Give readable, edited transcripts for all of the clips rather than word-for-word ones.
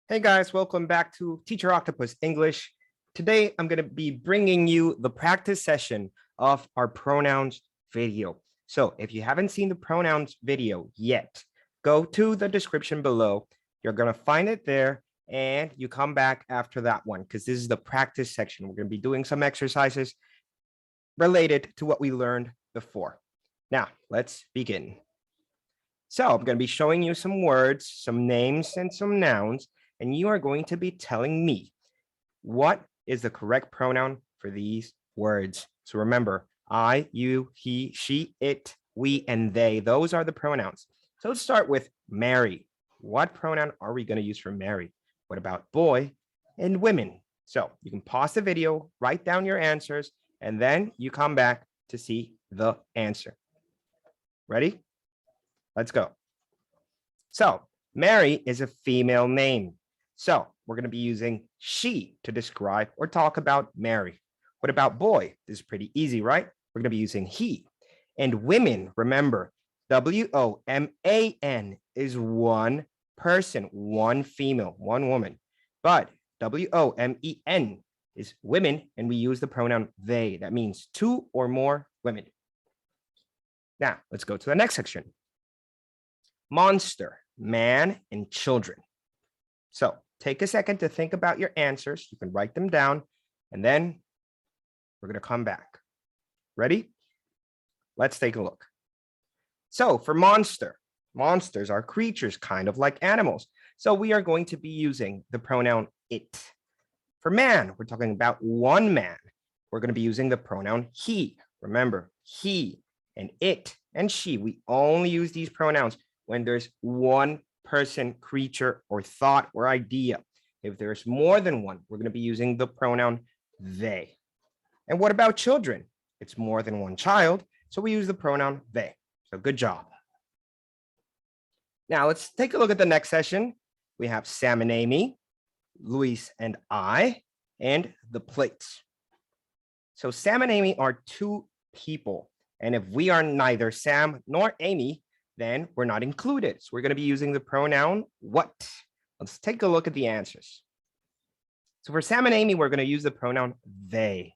Hey guys, welcome back to Teacher Octopus English. Today, I'm going to be bringing you the practice session of our pronouns video. So if you haven't seen the pronouns video yet, go to the description below. You're going to find it there and you come back after that one because this is the practice section. We're going to be doing some exercises related to what we learned before. Now, let's begin. So I'm going to be showing you some words, some names, and some nouns. And you are going to be telling me what is the correct pronoun for these words. So remember, I, you, he, she, it, we, and they. Those are the pronouns. So let's start with Mary. What pronoun are we going to use for Mary? What about boy and women? So you can pause the video, write down your answers, and then you come back to see the answer. Ready? Let's go. So Mary is a female name. So we're going to be using she to describe or talk about Mary. What about boy? This is pretty easy, right? We're going to be using he. And women, remember, W-O-M-A-N is one person, one female, one woman. But W-O-M-E-N is women, and we use the pronoun they. That means two or more women. Now, let's go to the next section. Monster, man, and children. So take a second to think about your answers. You can write them down, and then we're going to come back. Ready? Let's take a look. So for monster, monsters are creatures kind of like animals. So we are going to be using the pronoun it. For man, we're talking about one man. We're going to be using the pronoun he. Remember, he and it and she. We only use these pronouns when there's one person, creature, or thought or idea. If there's more than one, we're going to be using the pronoun they. And what about children? It's more than one child, so we use the pronoun they. So good job. Now let's take a look at the next session. We have Sam and Amy, Luis and I, and the plates. So Sam and Amy are two people. And if we are neither Sam nor Amy, then we're not included. So we're going to be using the pronoun what. Let's take a look at the answers. So for Sam and Amy, we're going to use the pronoun they.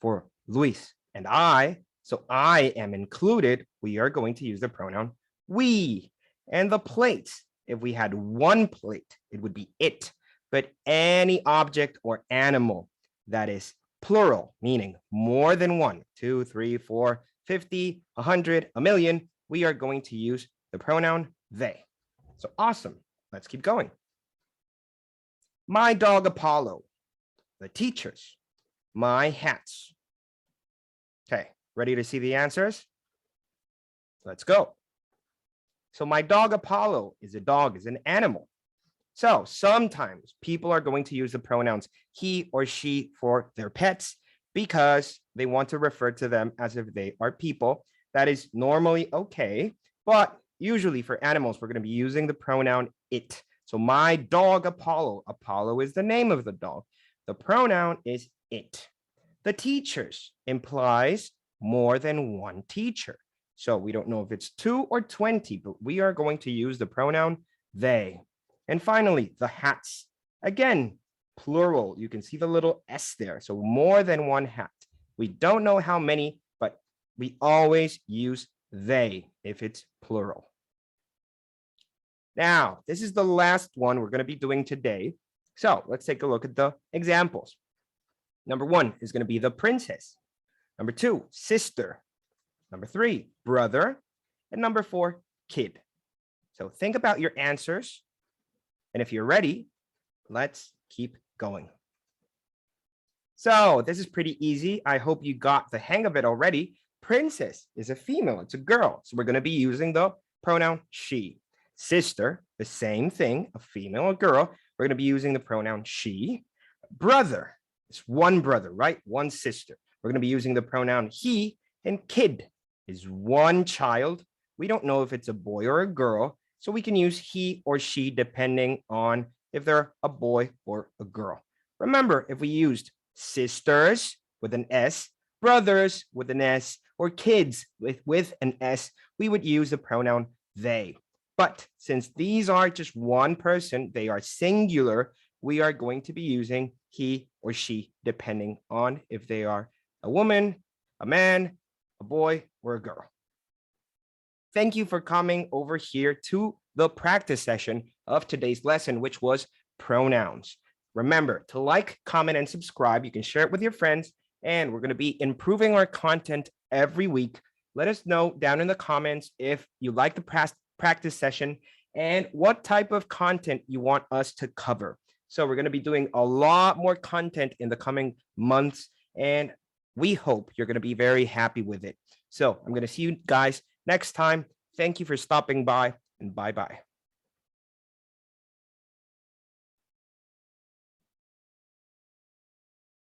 For Luis and I, so I am included, we are going to use the pronoun we. And the plates, if we had one plate, it would be it. But any object or animal that is plural, meaning more than one, 2, 3, 4, 50, 100, a million, we are going to use the pronoun they. So awesome. Let's keep going. My dog Apollo, the teachers, my hats. Okay, ready to see the answers? Let's go. So my dog Apollo is a dog, is an animal. So sometimes people are going to use the pronouns he or she for their pets because they want to refer to them as if they are people. That is normally okay, but usually for animals, we're going to be using the pronoun it. So my dog Apollo, Apollo is the name of the dog. The pronoun is it. The teachers implies more than one teacher. So we don't know if it's 2 or 20, but we are going to use the pronoun they. And finally, the hats. Again, plural. You can see the little S there. So more than one hat. We don't know how many, but we always use they if it's plural. Now, this is the last one we're going to be doing today. So let's take a look at the examples. Number 1 is going to be the princess. Number 2, sister. Number 3, brother. And number 4, kid. So think about your answers. And if you're ready, let's keep going. So this is pretty easy. I hope you got the hang of it already. Princess is a female, it's a girl. So we're going to be using the pronoun she. Sister, the same thing, a female, a girl. We're going to be using the pronoun she. Brother, it's one brother, right? One sister. We're going to be using the pronoun he. And kid is one child. We don't know if it's a boy or a girl. So we can use he or she depending on if they're a boy or a girl. Remember, if we used sisters with an S, brothers with an S, or kids with an S, we would use the pronoun they. But since these are just one person, they are singular, we are going to be using he or she, depending on if they are a woman, a man, a boy, or a girl. Thank you for coming over here to the practice session of today's lesson, which was pronouns. Remember to like, comment, and subscribe. You can share it with your friends, and we're going to be improving our content every week. Let us know down in the comments if you like the practice session and what type of content you want us to cover. So we're going to be doing a lot more content in the coming months, and we hope you're going to be very happy with it. So I'm going to see you guys next time. Thank you for stopping by, and bye-bye.